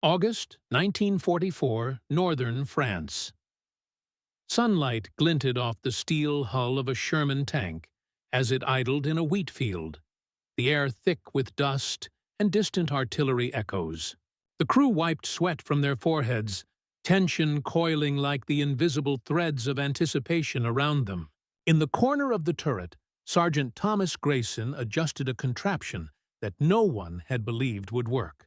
August 1944, northern France. Sunlight glinted off the steel hull of a Sherman tank as it idled in a wheat field, the air thick with dust and distant artillery echoes. The crew wiped sweat from their foreheads, tension coiling like the invisible threads of anticipation around them. In the corner of the turret, Sergeant Thomas Grayson adjusted a contraption that no one had believed would work.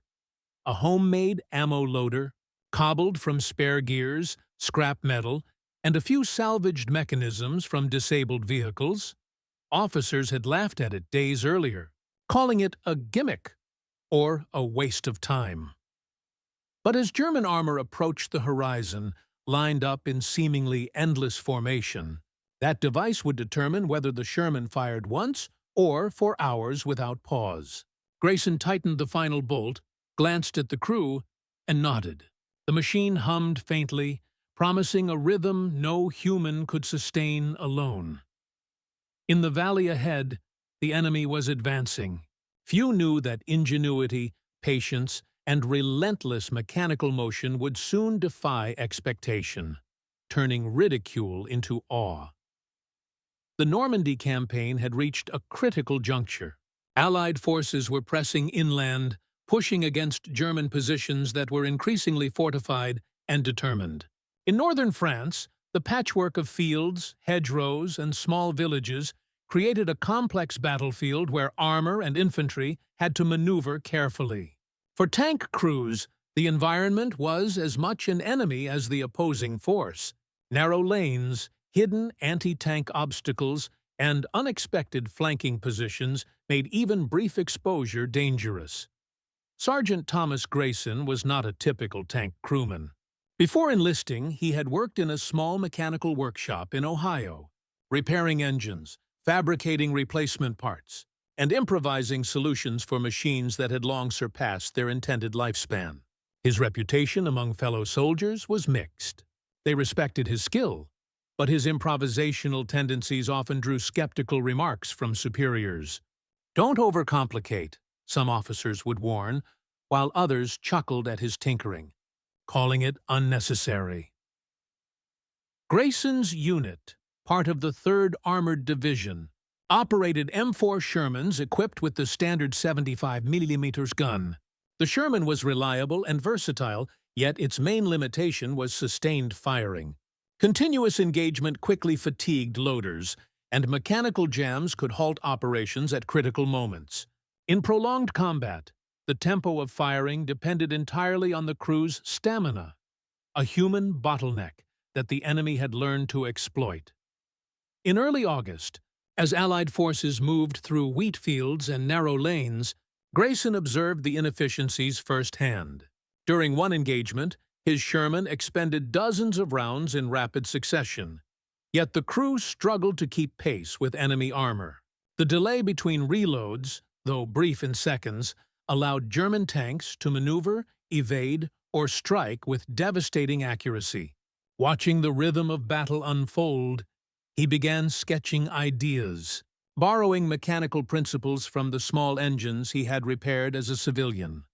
A homemade ammo loader, cobbled from spare gears, scrap metal, and a few salvaged mechanisms from disabled vehicles. Officers had laughed at it days earlier, calling it a gimmick or a waste of time. But as German armor approached the horizon, lined up in seemingly endless formation, that device would determine whether the Sherman fired once or for hours without pause. Grayson tightened the final bolt, glanced at the crew, and nodded. The machine hummed faintly, promising a rhythm no human could sustain alone. In the valley ahead, the enemy was advancing. Few knew that ingenuity, patience, and relentless mechanical motion would soon defy expectation, turning ridicule into awe. The Normandy campaign had reached a critical juncture. Allied forces were pressing inland, pushing against German positions that were increasingly fortified and determined. In northern France, the patchwork of fields, hedgerows, and small villages created a complex battlefield where armor and infantry had to maneuver carefully. For tank crews, the environment was as much an enemy as the opposing force. Narrow lanes, hidden anti-tank obstacles, and unexpected flanking positions made even brief exposure dangerous. Sergeant Thomas Grayson was not a typical tank crewman. Before enlisting, he had worked in a small mechanical workshop in Ohio, repairing engines, fabricating replacement parts, and improvising solutions for machines that had long surpassed their intended lifespan. His reputation among fellow soldiers was mixed. They respected his skill, but his improvisational tendencies often drew skeptical remarks from superiors. "Don't overcomplicate," some officers would warn, while others chuckled at his tinkering, calling it unnecessary. Grayson's unit, part of the 3rd Armored Division, operated M4 Shermans equipped with the standard 75mm gun. The Sherman was reliable and versatile, yet its main limitation was sustained firing. Continuous engagement quickly fatigued loaders, and mechanical jams could halt operations at critical moments. In prolonged combat, the tempo of firing depended entirely on the crew's stamina, a human bottleneck that the enemy had learned to exploit. In early August, as Allied forces moved through wheat fields and narrow lanes, Grayson observed the inefficiencies firsthand. During one engagement, his Sherman expended dozens of rounds in rapid succession, yet the crew struggled to keep pace with enemy armor. The delay between reloads, though brief in seconds, allowed German tanks to maneuver, evade, or strike with devastating accuracy. Watching the rhythm of battle unfold, he began sketching ideas, borrowing mechanical principles from the small engines he had repaired as a civilian.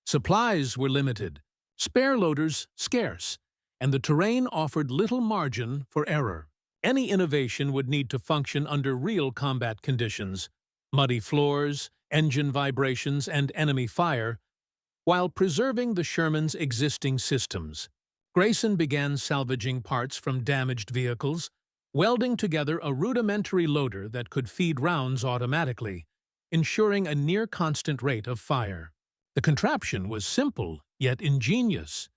Supplies were limited, spare loaders scarce, and the terrain offered little margin for error. Any innovation would need to function under real combat conditions: muddy floors, engine vibrations, and enemy fire, while preserving the Sherman's existing systems. Grayson began salvaging parts from damaged vehicles, welding together a rudimentary loader that could feed rounds automatically, ensuring a near-constant rate of fire. The contraption was simple, yet ingenious,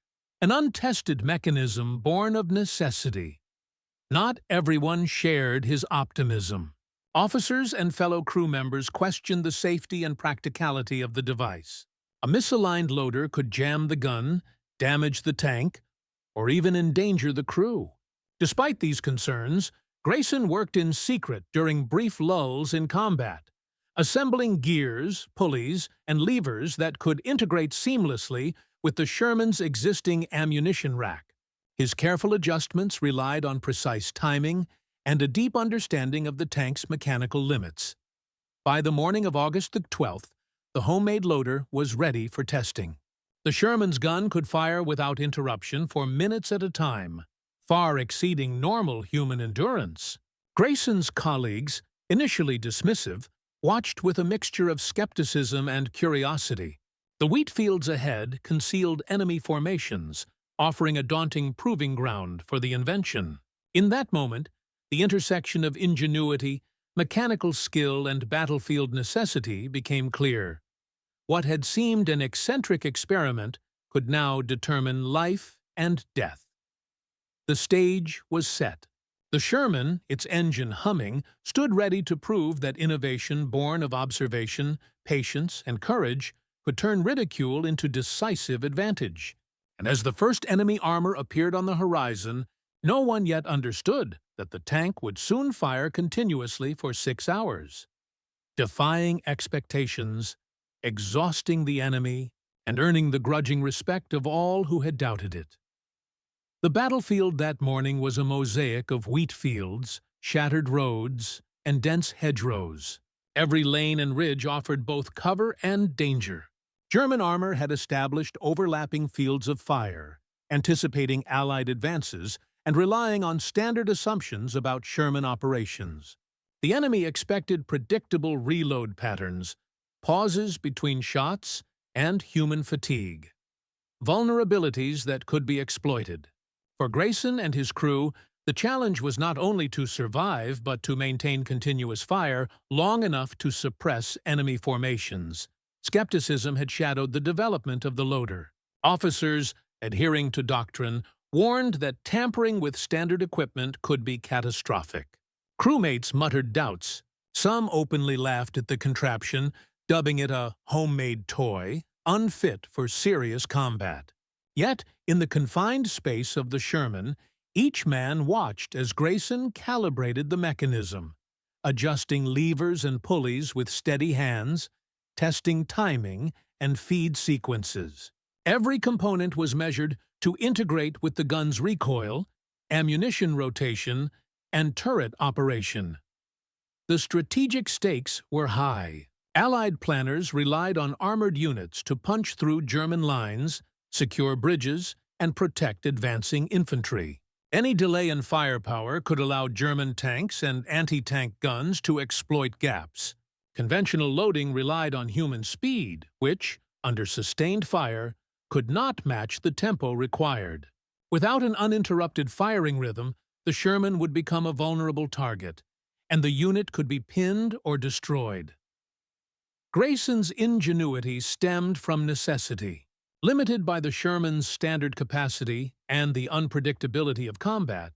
an untested mechanism born of necessity. Not everyone shared his optimism. Officers and fellow crew members questioned the safety and practicality of the device. A misaligned loader could jam the gun, damage the tank, or even endanger the crew. Despite these concerns, Grayson worked in secret during brief lulls in combat, assembling gears, pulleys, and levers that could integrate seamlessly with the Sherman's existing ammunition rack. His careful adjustments relied on precise timing and a deep understanding of the tank's mechanical limits. By the morning of August the 12th, the homemade loader was ready for testing. The Sherman's gun could fire without interruption for minutes at a time, far exceeding normal human endurance. Grayson's colleagues, initially dismissive, watched with a mixture of skepticism and curiosity. The wheat fields ahead concealed enemy formations, offering a daunting proving ground for the invention. In that moment, the intersection of ingenuity, mechanical skill, and battlefield necessity became clear. What had seemed an eccentric experiment could now determine life and death. The stage was set. The Sherman, its engine humming, stood ready to prove that innovation born of observation, patience, and courage could turn ridicule into decisive advantage. And as the first enemy armor appeared on the horizon, no one yet understood that the tank would soon fire continuously for 6 hours, defying expectations, exhausting the enemy, and earning the grudging respect of all who had doubted it. The battlefield that morning was a mosaic of wheat fields, shattered roads, and dense hedgerows. Every lane and ridge offered both cover and danger. German armor had established overlapping fields of fire, anticipating Allied advances and relying on standard assumptions about Sherman operations. The enemy expected predictable reload patterns, pauses between shots, and human fatigue. Vulnerabilities that could be exploited. For Grayson and his crew, the challenge was not only to survive but to maintain continuous fire long enough to suppress enemy formations. Skepticism had shadowed the development of the loader. Officers, adhering to doctrine, warned that tampering with standard equipment could be catastrophic. Crewmates muttered doubts. Some openly laughed at the contraption, dubbing it a homemade toy, unfit for serious combat. Yet, in the confined space of the Sherman, each man watched as Grayson calibrated the mechanism, adjusting levers and pulleys with steady hands, testing timing and feed sequences. Every component was measured to integrate with the gun's recoil, ammunition rotation, and turret operation. The strategic stakes were high. Allied planners relied on armored units to punch through German lines, secure bridges, and protect advancing infantry. Any delay in firepower could allow German tanks and anti-tank guns to exploit gaps. Conventional loading relied on human speed, which, under sustained fire, could not match the tempo required. Without an uninterrupted firing rhythm, the Sherman would become a vulnerable target, and the unit could be pinned or destroyed. Grayson's ingenuity stemmed from necessity. Limited by the Sherman's standard capacity and the unpredictability of combat,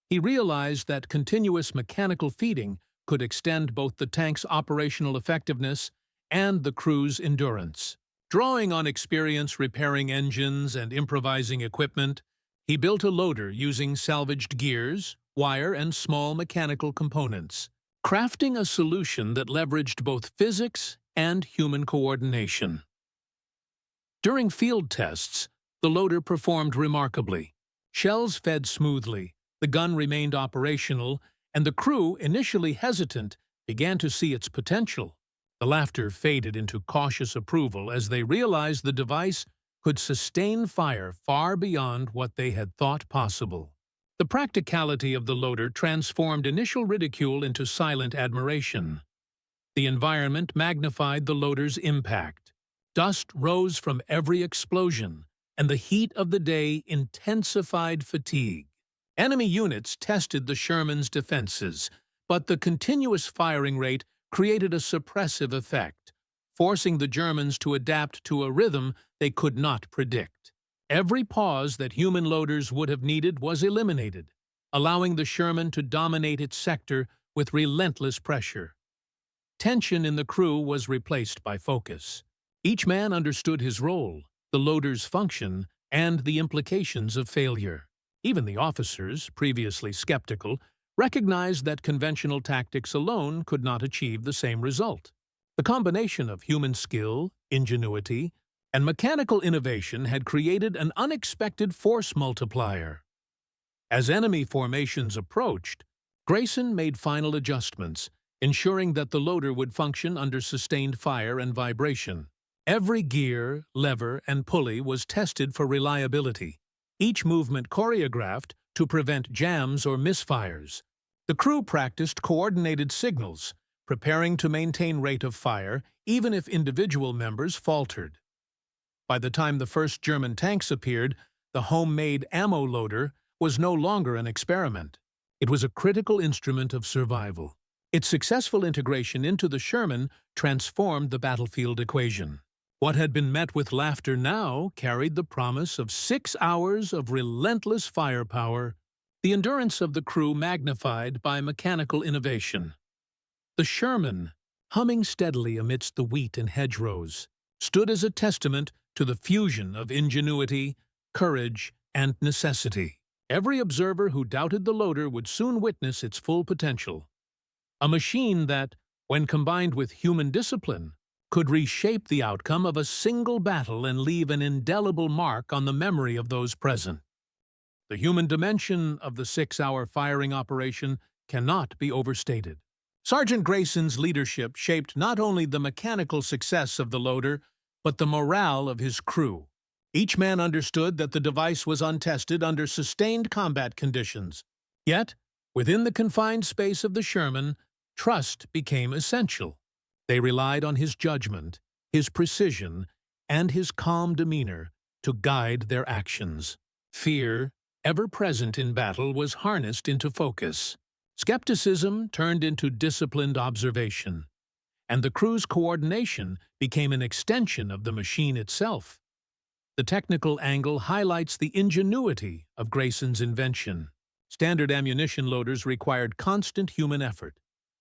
he realized that continuous mechanical feeding could extend both the tank's operational effectiveness and the crew's endurance. Drawing on experience repairing engines and improvising equipment, he built a loader using salvaged gears, wire, and small mechanical components, crafting a solution that leveraged both physics and human coordination. During field tests, the loader performed remarkably. Shells fed smoothly, the gun remained operational, and the crew, initially hesitant, began to see its potential. The laughter faded into cautious approval as they realized the device could sustain fire far beyond what they had thought possible. The practicality of the loader transformed initial ridicule into silent admiration. The environment magnified the loader's impact. Dust rose from every explosion, and the heat of the day intensified fatigue. Enemy units tested the Sherman's defenses, but the continuous firing rate created a suppressive effect, forcing the Germans to adapt to a rhythm they could not predict. Every pause that human loaders would have needed was eliminated, allowing the Sherman to dominate its sector with relentless pressure. Tension in the crew was replaced by focus. Each man understood his role, the loader's function, and the implications of failure. Even the officers, previously skeptical, recognized that conventional tactics alone could not achieve the same result. The combination of human skill, ingenuity, and mechanical innovation had created an unexpected force multiplier. As enemy formations approached, Grayson made final adjustments, ensuring that the loader would function under sustained fire and vibration. Every gear, lever, and pulley was tested for reliability, each movement choreographed to prevent jams or misfires. The crew practiced coordinated signals, preparing to maintain rate of fire even if individual members faltered. By the time the first German tanks appeared, the homemade ammo loader was no longer an experiment. It was a critical instrument of survival. Its successful integration into the Sherman transformed the battlefield equation. What had been met with laughter now carried the promise of 6 hours of relentless firepower, the endurance of the crew magnified by mechanical innovation. The Sherman, humming steadily amidst the wheat and hedgerows, stood as a testament to the fusion of ingenuity, courage, and necessity. Every observer who doubted the loader would soon witness its full potential. A machine that, when combined with human discipline, could reshape the outcome of a single battle and leave an indelible mark on the memory of those present. The human dimension of the 6-hour firing operation cannot be overstated. Sergeant Grayson's leadership shaped not only the mechanical success of the loader, but the morale of his crew. Each man understood that the device was untested under sustained combat conditions. Yet, within the confined space of the Sherman, trust became essential. They relied on his judgment, his precision, and his calm demeanor to guide their actions. Fear, ever present in battle, was harnessed into focus. Skepticism turned into disciplined observation, and the crew's coordination became an extension of the machine itself. The technical angle highlights the ingenuity of Grayson's invention. Standard ammunition loaders required constant human effort,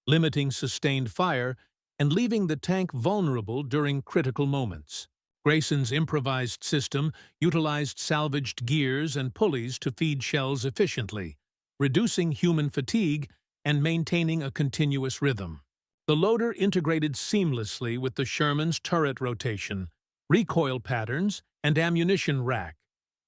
limiting sustained fire and leaving the tank vulnerable during critical moments. Grayson's improvised system utilized salvaged gears and pulleys to feed shells efficiently, reducing human fatigue and maintaining a continuous rhythm. The loader integrated seamlessly with the Sherman's turret rotation, recoil patterns, and ammunition rack,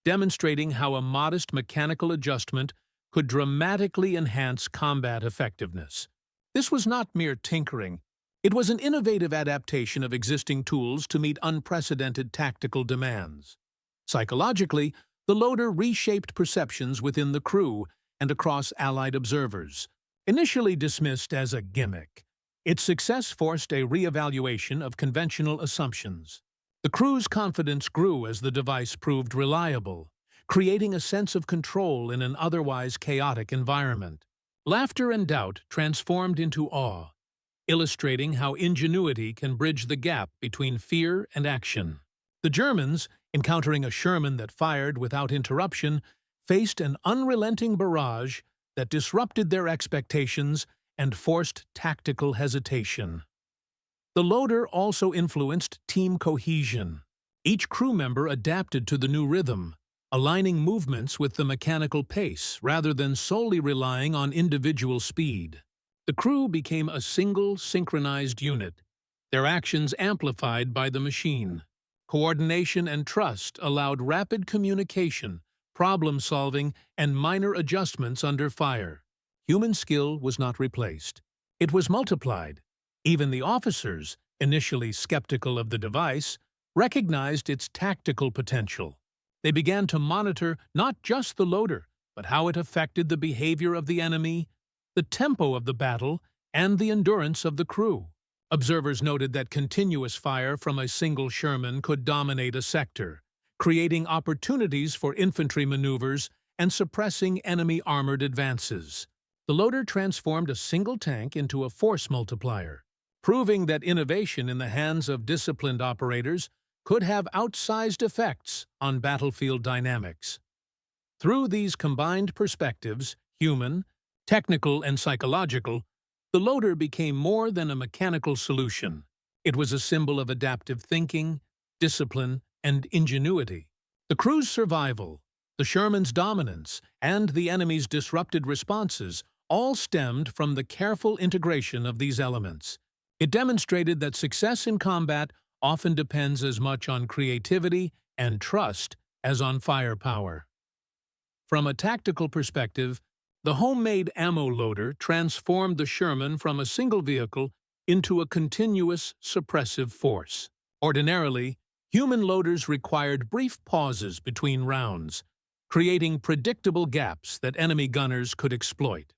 demonstrating how a modest mechanical adjustment could dramatically enhance combat effectiveness. This was not mere tinkering. It was an innovative adaptation of existing tools to meet unprecedented tactical demands. Psychologically, the loader reshaped perceptions within the crew and across Allied observers. Initially dismissed as a gimmick, its success forced a re-evaluation of conventional assumptions. The crew's confidence grew as the device proved reliable, creating a sense of control in an otherwise chaotic environment. Laughter and doubt transformed into awe, illustrating how ingenuity can bridge the gap between fear and action. The Germans, encountering a Sherman that fired without interruption, faced an unrelenting barrage that disrupted their expectations and forced tactical hesitation. The loader also influenced team cohesion. Each crew member adapted to the new rhythm, aligning movements with the mechanical pace rather than solely relying on individual speed. The crew became a single, synchronized unit, their actions amplified by the machine. Coordination and trust allowed rapid communication, problem-solving, and minor adjustments under fire. Human skill was not replaced. It was multiplied. Even the officers, initially skeptical of the device, recognized its tactical potential. They began to monitor not just the loader, but how it affected the behavior of the enemy, the tempo of the battle, and the endurance of the crew. Observers noted that continuous fire from a single Sherman could dominate a sector, creating opportunities for infantry maneuvers and suppressing enemy armored advances. The loader transformed a single tank into a force multiplier, proving that innovation in the hands of disciplined operators could have outsized effects on battlefield dynamics. Through these combined perspectives, human, technical, and psychological, the loader became more than a mechanical solution. It was a symbol of adaptive thinking, discipline, and ingenuity. The crew's survival, the Sherman's dominance, and the enemy's disrupted responses all stemmed from the careful integration of these elements. It demonstrated that success in combat often depends as much on creativity and trust as on firepower. From a tactical perspective, the homemade ammo loader transformed the Sherman from a single vehicle into a continuous suppressive force. Ordinarily, human loaders required brief pauses between rounds, creating predictable gaps that enemy gunners could exploit.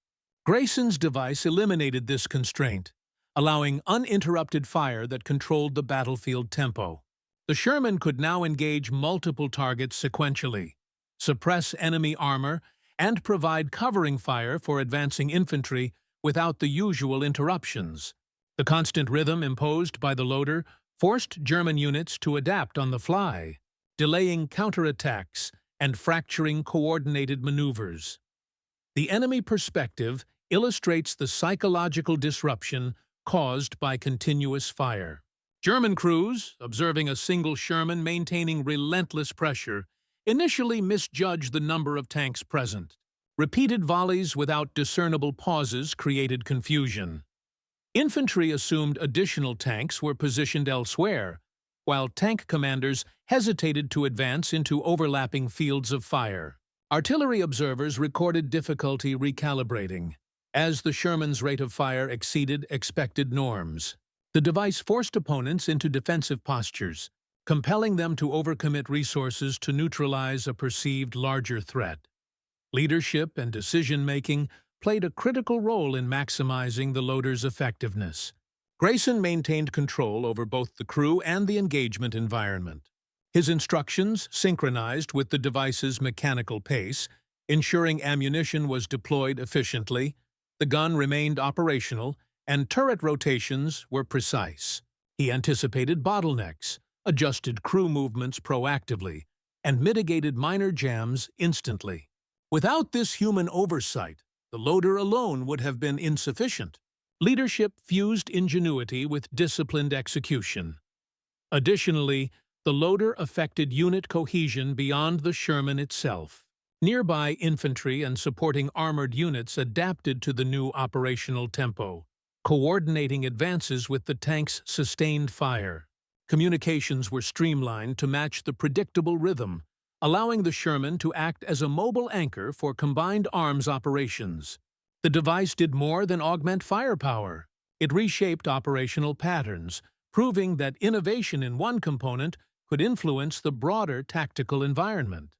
Grayson's device eliminated this constraint, allowing uninterrupted fire that controlled the battlefield tempo. The Sherman could now engage multiple targets sequentially, suppress enemy armor, and provide covering fire for advancing infantry without the usual interruptions. The constant rhythm imposed by the loader forced German units to adapt on the fly, delaying counterattacks and fracturing coordinated maneuvers. The enemy perspective illustrates the psychological disruption caused by continuous fire. German crews, observing a single Sherman maintaining relentless pressure, initially misjudged the number of tanks present. Repeated volleys without discernible pauses created confusion. Infantry assumed additional tanks were positioned elsewhere, while tank commanders hesitated to advance into overlapping fields of fire. Artillery observers recorded difficulty recalibrating, as the Sherman's rate of fire exceeded expected norms. The device forced opponents into defensive postures, compelling them to overcommit resources to neutralize a perceived larger threat. Leadership and decision-making played a critical role in maximizing the loader's effectiveness. Grayson maintained control over both the crew and the engagement environment. His instructions synchronized with the device's mechanical pace, ensuring ammunition was deployed efficiently, the gun remained operational, and turret rotations were precise. He anticipated bottlenecks, adjusted crew movements proactively, and mitigated minor jams instantly. Without this human oversight, the loader alone would have been insufficient. Leadership fused ingenuity with disciplined execution. Additionally, the loader affected unit cohesion beyond the Sherman itself. Nearby infantry and supporting armored units adapted to the new operational tempo, coordinating advances with the tank's sustained fire. Communications were streamlined to match the predictable rhythm, allowing the Sherman to act as a mobile anchor for combined arms operations. The device did more than augment firepower. It reshaped operational patterns, proving that innovation in one component could influence the broader tactical environment.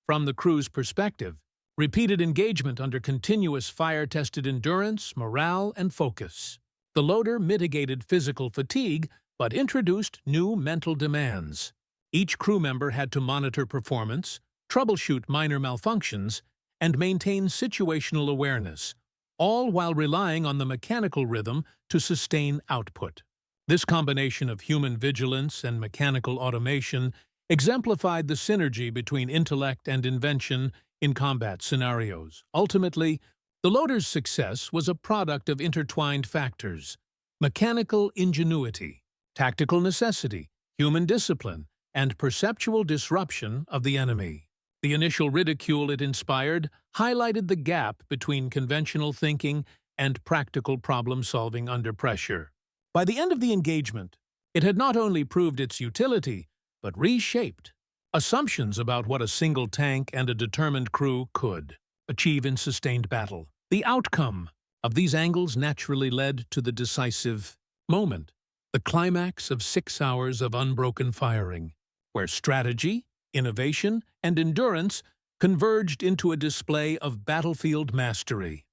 From the crew's perspective, repeated engagement under continuous fire tested endurance, morale, and focus. The loader mitigated physical fatigue but introduced new mental demands. Each crew member had to monitor performance, troubleshoot minor malfunctions, and maintain situational awareness, all while relying on the mechanical rhythm to sustain output. This combination of human vigilance and mechanical automation exemplified the synergy between intellect and invention in combat scenarios. Ultimately, the loader's success was a product of intertwined factors: mechanical ingenuity, tactical necessity, human discipline, and perceptual disruption of the enemy. The initial ridicule it inspired highlighted the gap between conventional thinking and practical problem-solving under pressure. By the end of the engagement, it had not only proved its utility, but reshaped assumptions about what a single tank and a determined crew could achieve in sustained battle. The outcome of these angles naturally led to the decisive moment, the climax of 6 hours of unbroken firing, where strategy, innovation, and endurance converged into a display of battlefield mastery.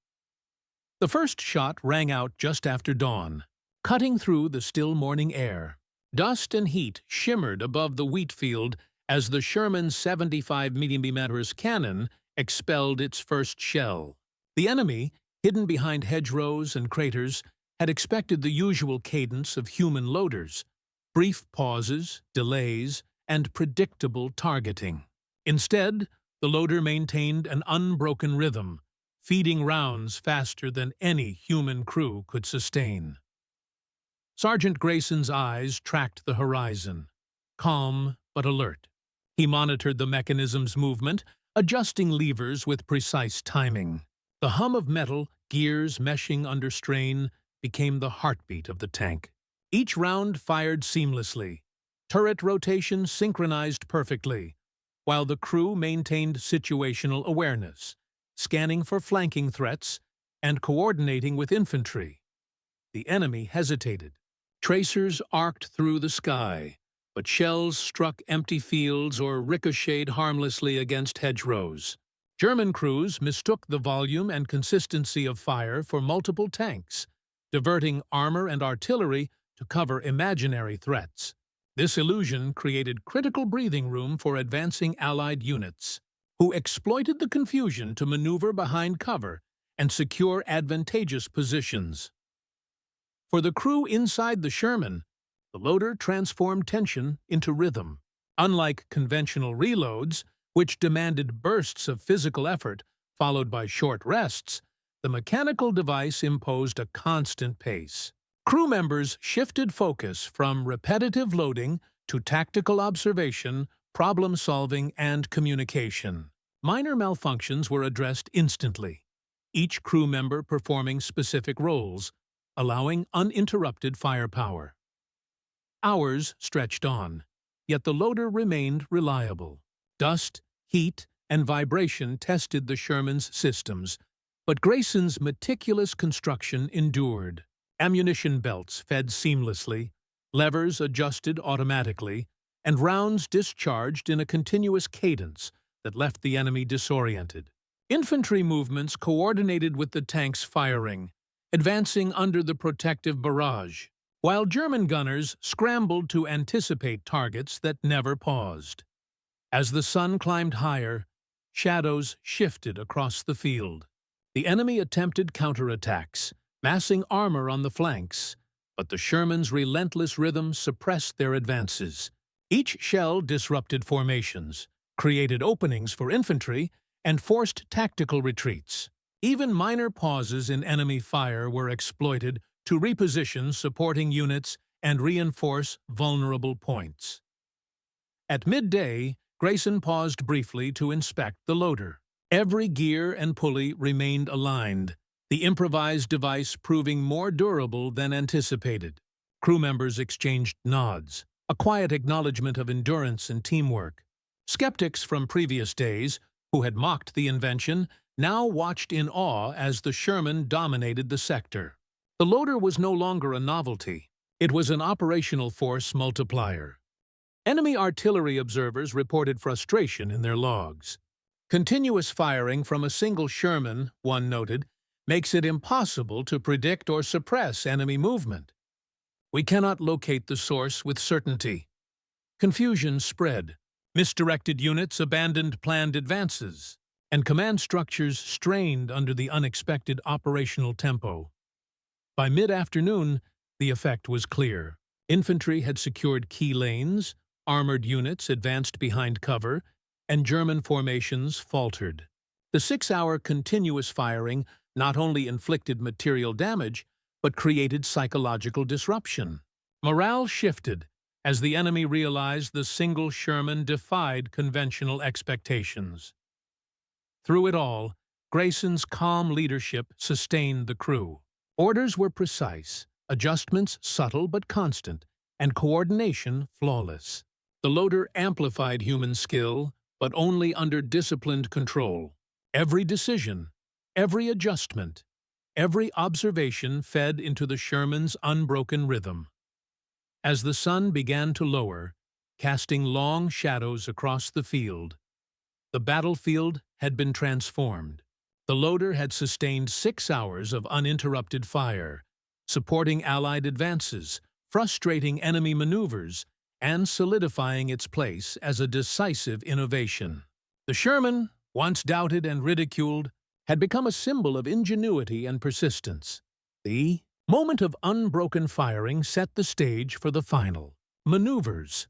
The first shot rang out just after dawn, cutting through the still morning air. Dust and heat shimmered above the wheat field as the Sherman's 75mm cannon expelled its first shell. The enemy, hidden behind hedgerows and craters, had expected the usual cadence of human loaders: brief pauses, delays, and predictable targeting. Instead, the loader maintained an unbroken rhythm, feeding rounds faster than any human crew could sustain. Sergeant Grayson's eyes tracked the horizon, calm but alert. He monitored the mechanism's movement, adjusting levers with precise timing. The hum of metal, gears meshing under strain, became the heartbeat of the tank. Each round fired seamlessly, turret rotation synchronized perfectly, while the crew maintained situational awareness, scanning for flanking threats and coordinating with infantry. The enemy hesitated, Tracers arced through the sky, but shells struck empty fields or ricocheted harmlessly against hedgerows. German crews mistook the volume and consistency of fire for multiple tanks, diverting armor and artillery to cover imaginary threats. This illusion created critical breathing room for advancing Allied units, who exploited the confusion to maneuver behind cover and secure advantageous positions. For the crew inside the Sherman, the loader transformed tension into rhythm. Unlike conventional reloads, which demanded bursts of physical effort followed by short rests, the mechanical device imposed a constant pace. Crew members shifted focus from repetitive loading to tactical observation, problem-solving, and communication. Minor malfunctions were addressed instantly, each crew member performing specific roles, allowing uninterrupted firepower. Hours stretched on, yet the loader remained reliable. Dust, heat, and vibration tested the Sherman's systems, but Grayson's meticulous construction endured. Ammunition belts fed seamlessly, levers adjusted automatically, and rounds discharged in a continuous cadence that left the enemy disoriented. Infantry movements coordinated with the tank's firing, advancing under the protective barrage, while German gunners scrambled to anticipate targets that never paused. As the sun climbed higher, shadows shifted across the field. The enemy attempted counterattacks, massing armor on the flanks, but the Sherman's relentless rhythm suppressed their advances. Each shell disrupted formations, created openings for infantry, and forced tactical retreats. Even minor pauses in enemy fire were exploited to reposition supporting units and reinforce vulnerable points. At midday, Grayson paused briefly to inspect the loader. Every gear and pulley remained aligned, the improvised device proving more durable than anticipated. Crew members exchanged nods, a quiet acknowledgement of endurance and teamwork. Skeptics from previous days, who had mocked the invention, now watched in awe as the Sherman dominated the sector. The loader was no longer a novelty. It was an operational force multiplier. Enemy artillery observers reported frustration in their logs. Continuous firing from a single Sherman, one noted, makes it impossible to predict or suppress enemy movement. We cannot locate the source with certainty. Confusion spread. Misdirected units abandoned planned advances, and command structures strained under the unexpected operational tempo. By mid-afternoon, the effect was clear. Infantry had secured key lanes, armored units advanced behind cover, and German formations faltered. The 6-hour continuous firing not only inflicted material damage, but created psychological disruption. Morale shifted as the enemy realized the single Sherman defied conventional expectations. Through it all, Grayson's calm leadership sustained the crew. Orders were precise, adjustments subtle but constant, and coordination flawless. The loader amplified human skill, but only under disciplined control. Every decision, every adjustment, every observation fed into the Sherman's unbroken rhythm. As the sun began to lower, casting long shadows across the field, the battlefield had been transformed. The loader had sustained 6 hours of uninterrupted fire, supporting Allied advances, frustrating enemy maneuvers, and solidifying its place as a decisive innovation. The Sherman, once doubted and ridiculed, had become a symbol of ingenuity and persistence. The moment of unbroken firing set the stage for the final maneuvers,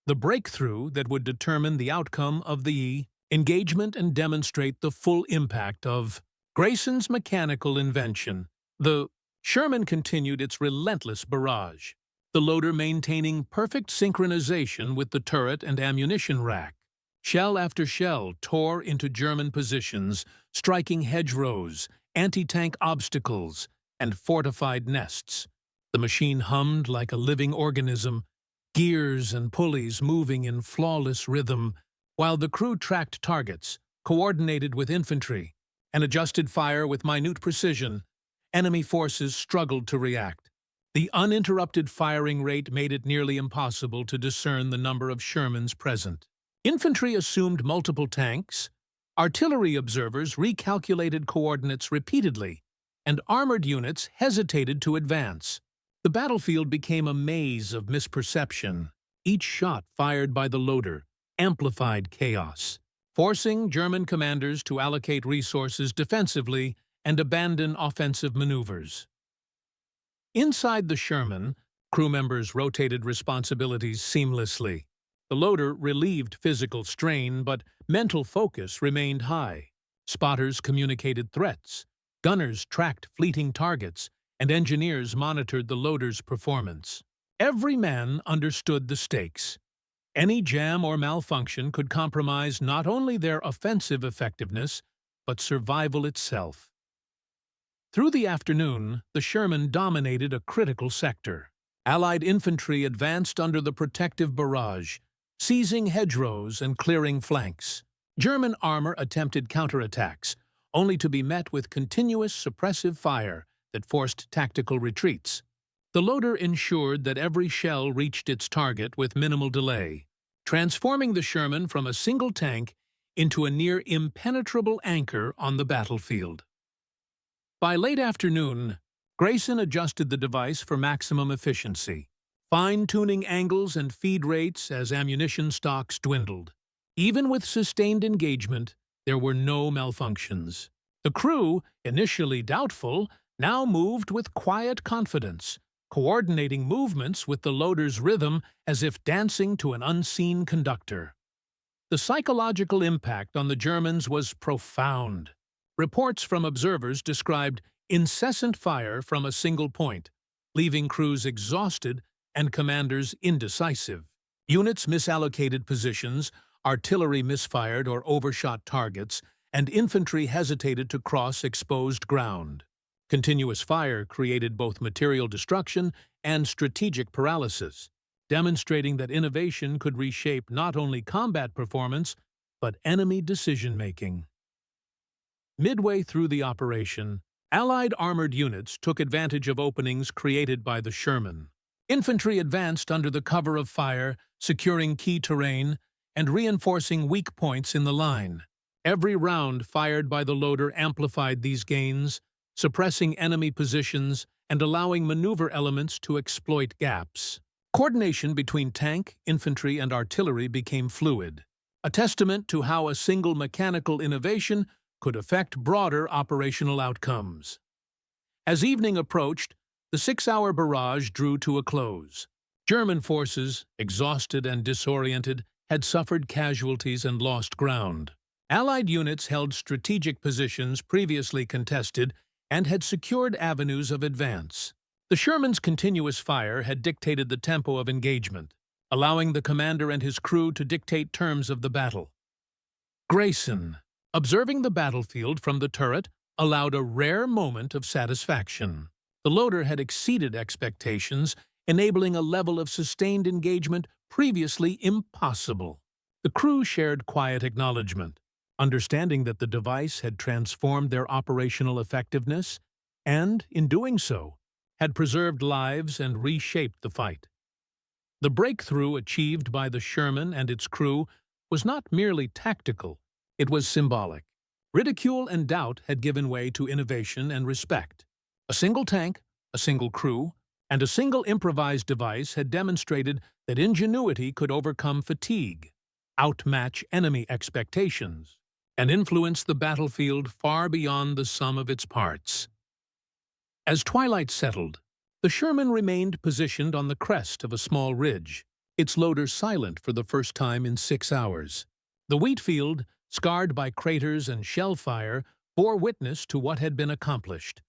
the breakthrough that would determine the outcome of the engagement and demonstrate the full impact of Grayson's mechanical invention. The Sherman continued its relentless barrage, the loader maintaining perfect synchronization with the turret and ammunition rack. Shell after shell tore into German positions, striking hedgerows, anti-tank obstacles, and fortified nests. The machine hummed like a living organism, gears and pulleys moving in flawless rhythm, while the crew tracked targets, coordinated with infantry, and adjusted fire with minute precision. Enemy forces struggled to react. The uninterrupted firing rate made it nearly impossible to discern the number of Shermans present. Infantry assumed multiple tanks, artillery observers recalculated coordinates repeatedly, and armored units hesitated to advance. The battlefield became a maze of misperception. Each shot fired by the loader amplified chaos, forcing German commanders to allocate resources defensively and abandon offensive maneuvers. Inside the Sherman, crew members rotated responsibilities seamlessly. The loader relieved physical strain, but mental focus remained high. Spotters communicated threats, gunners tracked fleeting targets, and engineers monitored the loader's performance. Every man understood the stakes. Any jam or malfunction could compromise not only their offensive effectiveness, but survival itself. Through the afternoon, the Sherman dominated a critical sector. Allied infantry advanced under the protective barrage, seizing hedgerows and clearing flanks. German armor attempted counterattacks, only to be met with continuous suppressive fire that forced tactical retreats. The loader ensured that every shell reached its target with minimal delay, transforming the Sherman from a single tank into a near impenetrable anchor on the battlefield. By late afternoon, Grayson adjusted the device for maximum efficiency, fine-tuning angles and feed rates as ammunition stocks dwindled. Even with sustained engagement, there were no malfunctions. The crew, initially doubtful, now moved with quiet confidence, coordinating movements with the loader's rhythm as if dancing to an unseen conductor. The psychological impact on the Germans was profound. Reports from observers described incessant fire from a single point, leaving crews exhausted and commanders indecisive. Units misallocated positions, artillery misfired or overshot targets, and infantry hesitated to cross exposed ground. Continuous fire created both material destruction and strategic paralysis, demonstrating that innovation could reshape not only combat performance, but enemy decision-making. Midway through the operation, Allied armored units took advantage of openings created by the Sherman. Infantry advanced under the cover of fire, securing key terrain and reinforcing weak points in the line. Every round fired by the loader amplified these gains, suppressing enemy positions and allowing maneuver elements to exploit gaps. Coordination between tank, infantry, and artillery became fluid, a testament to how a single mechanical innovation could affect broader operational outcomes. As evening approached, the 6-hour barrage drew to a close. German forces, exhausted and disoriented, had suffered casualties and lost ground. Allied units held strategic positions previously contested and had secured avenues of advance. The Sherman's continuous fire had dictated the tempo of engagement, allowing the commander and his crew to dictate terms of the battle. Grayson, observing the battlefield from the turret, allowed a rare moment of satisfaction. The loader had exceeded expectations, enabling a level of sustained engagement previously impossible. The crew shared quiet acknowledgement, understanding that the device had transformed their operational effectiveness and, in doing so, had preserved lives and reshaped the fight. The breakthrough achieved by the Sherman and its crew was not merely tactical, it was symbolic. Ridicule and doubt had given way to innovation and respect. A single tank, a single crew, and a single improvised device had demonstrated that ingenuity could overcome fatigue, outmatch enemy expectations, and influence the battlefield far beyond the sum of its parts. As twilight settled, the Sherman remained positioned on the crest of a small ridge, its loader silent for the first time in 6 hours. The wheat field, scarred by craters and shell fire, bore witness to what had been accomplished.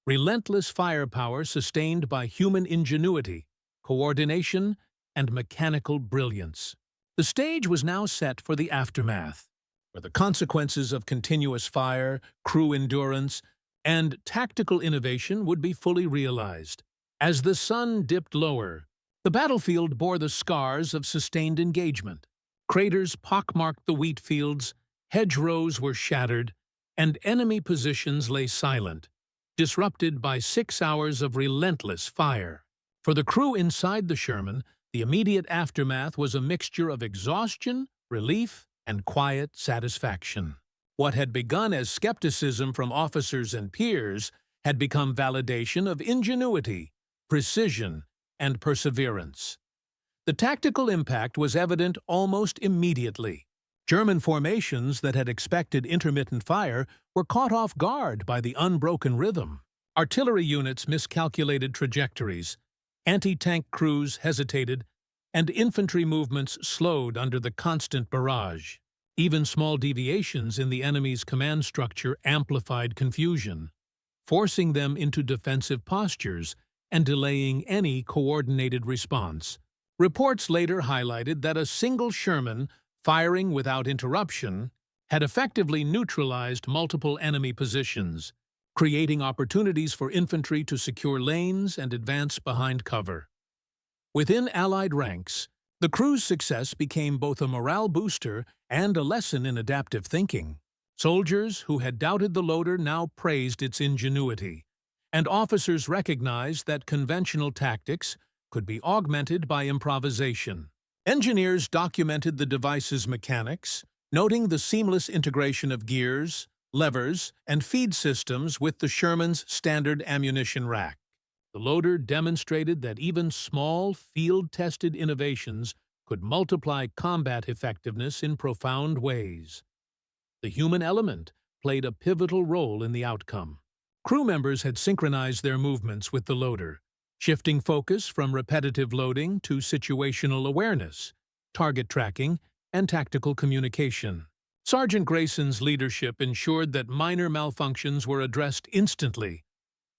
Relentless firepower sustained by human ingenuity, coordination, and mechanical brilliance. The stage was now set for the aftermath, where the consequences of continuous fire, crew endurance, and tactical innovation would be fully realized. As the sun dipped lower, the battlefield bore the scars of sustained engagement. Craters pockmarked the wheat fields, hedgerows were shattered, and enemy positions lay silent, disrupted by 6 hours of relentless fire. For the crew inside the Sherman, the immediate aftermath was a mixture of exhaustion, relief, and quiet satisfaction. What had begun as skepticism from officers and peers had become validation of ingenuity, precision, and perseverance. The tactical impact was evident almost immediately. German formations that had expected intermittent fire were caught off guard by the unbroken rhythm. Artillery units miscalculated trajectories, anti-tank crews hesitated, and infantry movements slowed under the constant barrage. Even small deviations in the enemy's command structure amplified confusion, forcing them into defensive postures and delaying any coordinated response. Reports later highlighted that a single Sherman, firing without interruption, had effectively neutralized multiple enemy positions, creating opportunities for infantry to secure lanes and advance behind cover. Within Allied ranks, the crew's success became both a morale booster and a lesson in adaptive thinking. Soldiers who had doubted the loader now praised its ingenuity, and officers recognized that conventional tactics could be augmented by improvisation. Engineers documented the device's mechanics, noting the seamless integration of gears, levers, and feed systems with the Sherman's standard ammunition rack. The loader demonstrated that even small, field-tested innovations could multiply combat effectiveness in profound ways. The human element played a pivotal role in the outcome. Crew members had synchronized their movements with the loader, shifting focus from repetitive loading to situational awareness, target tracking, and tactical communication. Sergeant Grayson's leadership ensured that minor malfunctions were addressed instantly,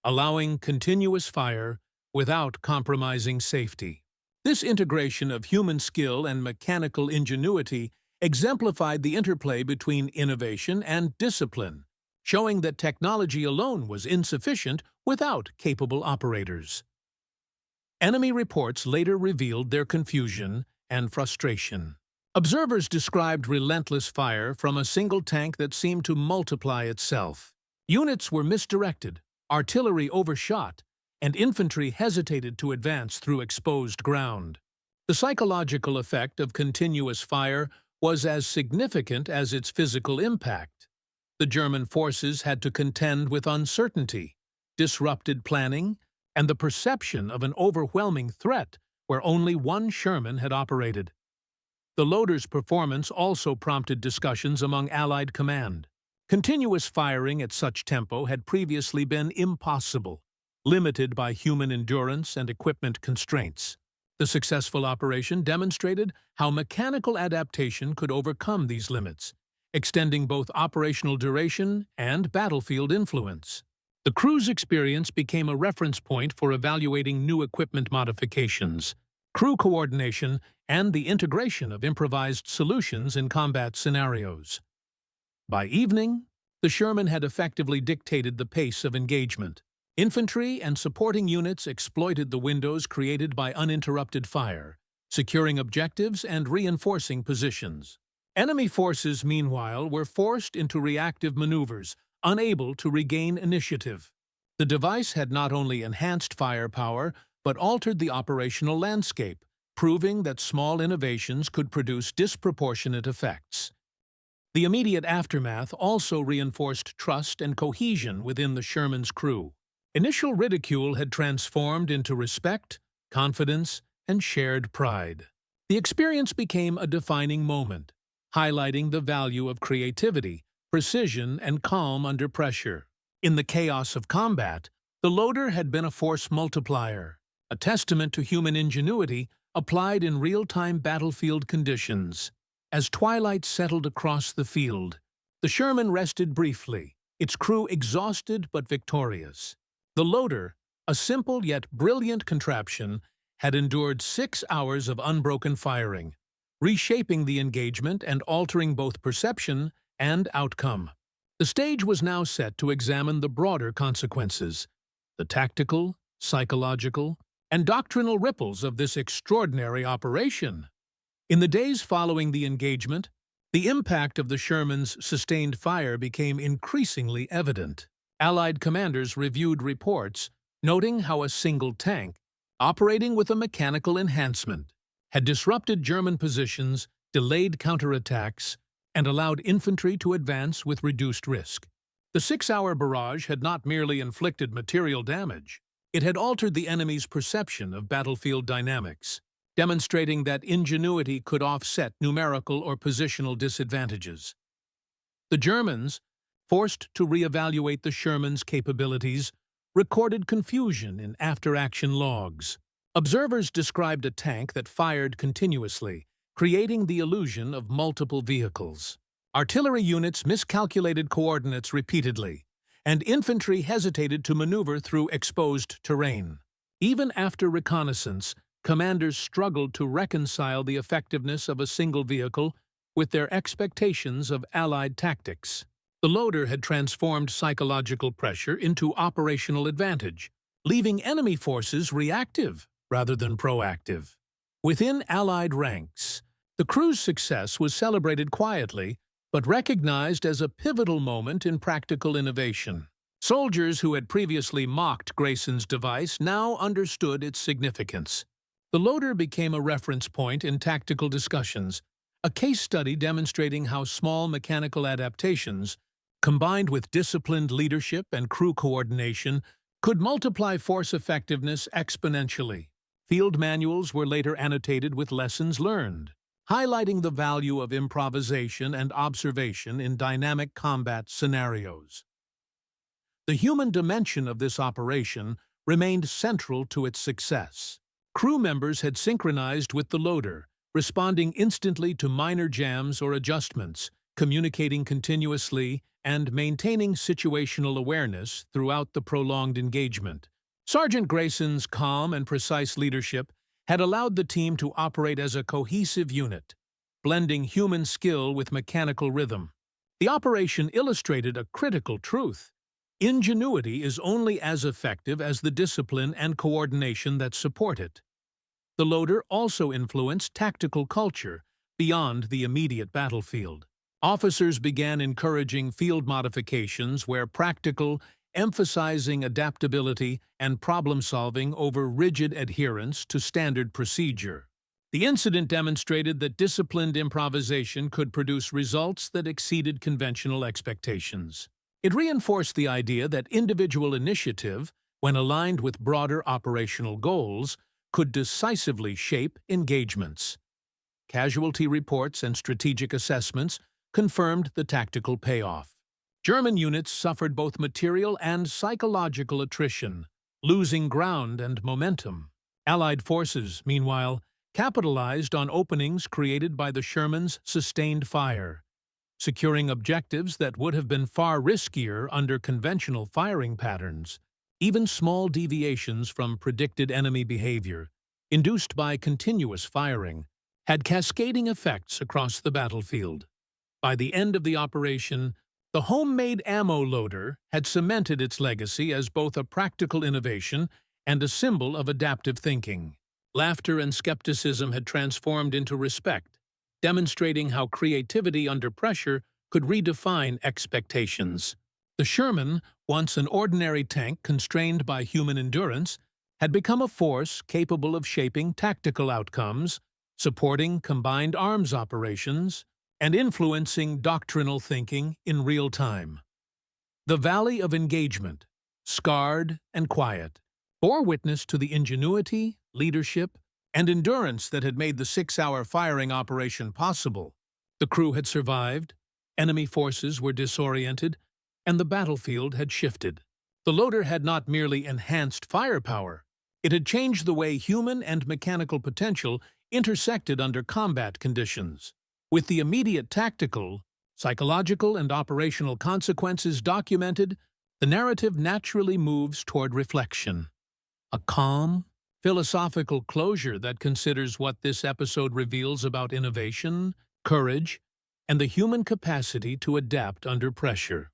allowing continuous fire without compromising safety. This integration of human skill and mechanical ingenuity exemplified the interplay between innovation and discipline, showing that technology alone was insufficient without capable operators. Enemy reports later revealed their confusion and frustration. Observers described relentless fire from a single tank that seemed to multiply itself. Units were misdirected, artillery overshot, and infantry hesitated to advance through exposed ground. The psychological effect of continuous fire was as significant as its physical impact. The German forces had to contend with uncertainty, disrupted planning, and the perception of an overwhelming threat where only one Sherman had operated. The loader's performance also prompted discussions among Allied command. Continuous firing at such tempo had previously been impossible, limited by human endurance and equipment constraints. The successful operation demonstrated how mechanical adaptation could overcome these limits, extending both operational duration and battlefield influence. The crew's experience became a reference point for evaluating new equipment modifications, crew coordination, and the integration of improvised solutions in combat scenarios. By evening, the Sherman had effectively dictated the pace of engagement. Infantry and supporting units exploited the windows created by uninterrupted fire, securing objectives and reinforcing positions. Enemy forces, meanwhile, were forced into reactive maneuvers, unable to regain initiative. The device had not only enhanced firepower, but altered the operational landscape, proving that small innovations could produce disproportionate effects. The immediate aftermath also reinforced trust and cohesion within the Sherman's crew. Initial ridicule had transformed into respect, confidence, and shared pride. The experience became a defining moment, highlighting the value of creativity, precision, and calm under pressure. In the chaos of combat, the loader had been a force multiplier, a testament to human ingenuity applied in real-time battlefield conditions. As twilight settled across the field, the Sherman rested briefly, its crew exhausted but victorious. The loader, a simple yet brilliant contraption, had endured 6 hours of unbroken firing, reshaping the engagement and altering both perception and outcome. The stage was now set to examine the broader consequences, the tactical, psychological, and doctrinal ripples of this extraordinary operation. In the days following the engagement, the impact of the Sherman's sustained fire became increasingly evident. Allied commanders reviewed reports, noting how a single tank, operating with a mechanical enhancement, had disrupted German positions, delayed counterattacks, and allowed infantry to advance with reduced risk. The 6-hour barrage had not merely inflicted material damage, it had altered the enemy's perception of battlefield dynamics, demonstrating that ingenuity could offset numerical or positional disadvantages. The Germans, forced to reevaluate the Sherman's capabilities, recorded confusion in after-action logs. Observers described a tank that fired continuously, creating the illusion of multiple vehicles. Artillery units miscalculated coordinates repeatedly, and infantry hesitated to maneuver through exposed terrain. Even after reconnaissance, commanders struggled to reconcile the effectiveness of a single vehicle with their expectations of Allied tactics. The loader had transformed psychological pressure into operational advantage, leaving enemy forces reactive rather than proactive. Within Allied ranks, the crew's success was celebrated quietly, but recognized as a pivotal moment in practical innovation. Soldiers who had previously mocked Grayson's device now understood its significance. The loader became a reference point in tactical discussions, a case study demonstrating how small mechanical adaptations, combined with disciplined leadership and crew coordination, could multiply force effectiveness exponentially. Field manuals were later annotated with lessons learned, highlighting the value of improvisation and observation in dynamic combat scenarios. The human dimension of this operation remained central to its success. Crew members had synchronized with the loader, responding instantly to minor jams or adjustments, communicating continuously, and maintaining situational awareness throughout the prolonged engagement. Sergeant Grayson's calm and precise leadership had allowed the team to operate as a cohesive unit, blending human skill with mechanical rhythm. The operation illustrated a critical truth. Ingenuity is only as effective as the discipline and coordination that support it. The loader also influenced tactical culture beyond the immediate battlefield. Officers began encouraging field modifications where practical, emphasizing adaptability and problem-solving over rigid adherence to standard procedure. The incident demonstrated that disciplined improvisation could produce results that exceeded conventional expectations. It reinforced the idea that individual initiative, when aligned with broader operational goals, could decisively shape engagements. Casualty reports and strategic assessments confirmed the tactical payoff. German units suffered both material and psychological attrition, losing ground and momentum. Allied forces, meanwhile, capitalized on openings created by the Sherman's sustained fire, securing objectives that would have been far riskier under conventional firing patterns. Even small deviations from predicted enemy behavior, induced by continuous firing, had cascading effects across the battlefield. By the end of the operation, the homemade ammo loader had cemented its legacy as both a practical innovation and a symbol of adaptive thinking. Laughter and skepticism had transformed into respect, demonstrating how creativity under pressure could redefine expectations. The Sherman, once an ordinary tank constrained by human endurance, had become a force capable of shaping tactical outcomes, supporting combined arms operations, and influencing doctrinal thinking in real time. The Valley of Engagement, scarred and quiet, bore witness to the ingenuity, leadership, and endurance that had made the 6-hour firing operation possible. The crew had survived, enemy forces were disoriented, and the battlefield had shifted. The loader had not merely enhanced firepower, it had changed the way human and mechanical potential intersected under combat conditions. With the immediate tactical, psychological, and operational consequences documented, the narrative naturally moves toward reflection. A calm, philosophical closure that considers what this episode reveals about innovation, courage, and the human capacity to adapt under pressure.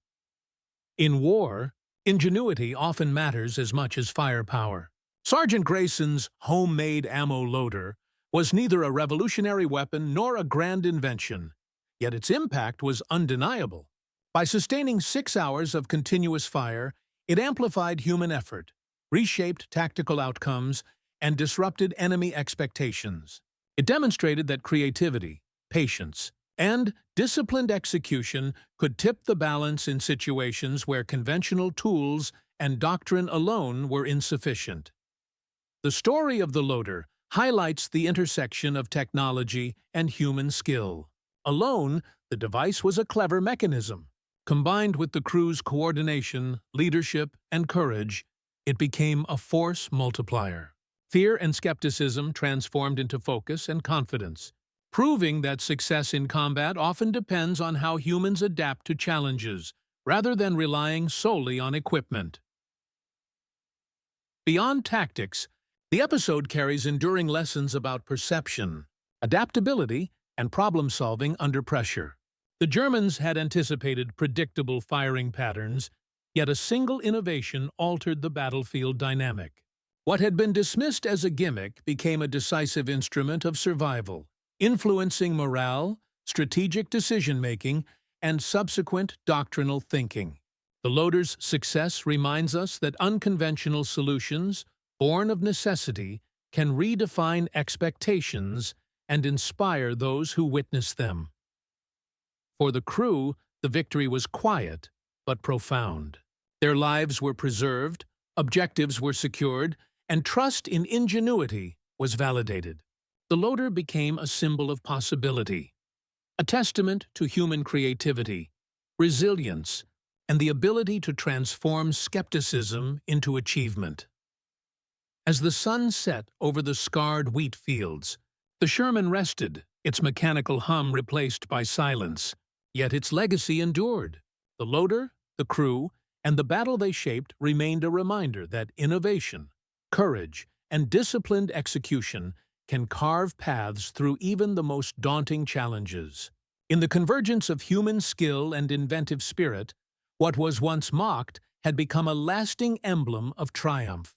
In war, ingenuity often matters as much as firepower. Sergeant Grayson's homemade ammo loader was neither a revolutionary weapon nor a grand invention, yet its impact was undeniable. By sustaining 6 hours of continuous fire, it amplified human effort, reshaped tactical outcomes, and disrupted enemy expectations. It demonstrated that creativity, patience, and disciplined execution could tip the balance in situations where conventional tools and doctrine alone were insufficient. The story of the loader highlights the intersection of technology and human skill. Alone, the device was a clever mechanism. Combined with the crew's coordination, leadership, and courage, it became a force multiplier. Fear and skepticism transformed into focus and confidence, proving that success in combat often depends on how humans adapt to challenges, rather than relying solely on equipment. Beyond tactics, the episode carries enduring lessons about perception, adaptability, and problem-solving under pressure. The Germans had anticipated predictable firing patterns, yet a single innovation altered the battlefield dynamic. What had been dismissed as a gimmick became a decisive instrument of survival, influencing morale, strategic decision-making, and subsequent doctrinal thinking. The loader's success reminds us that unconventional solutions, born of necessity, can redefine expectations and inspire those who witness them. For the crew, the victory was quiet but profound. Their lives were preserved, objectives were secured, and trust in ingenuity was validated. The loader became a symbol of possibility, a testament to human creativity, resilience, and the ability to transform skepticism into achievement. As the sun set over the scarred wheat fields, the Sherman rested, its mechanical hum replaced by silence, yet its legacy endured. The loader, the crew, and the battle they shaped remained a reminder that innovation, courage, and disciplined execution can carve paths through even the most daunting challenges. In the convergence of human skill and inventive spirit, what was once mocked had become a lasting emblem of triumph.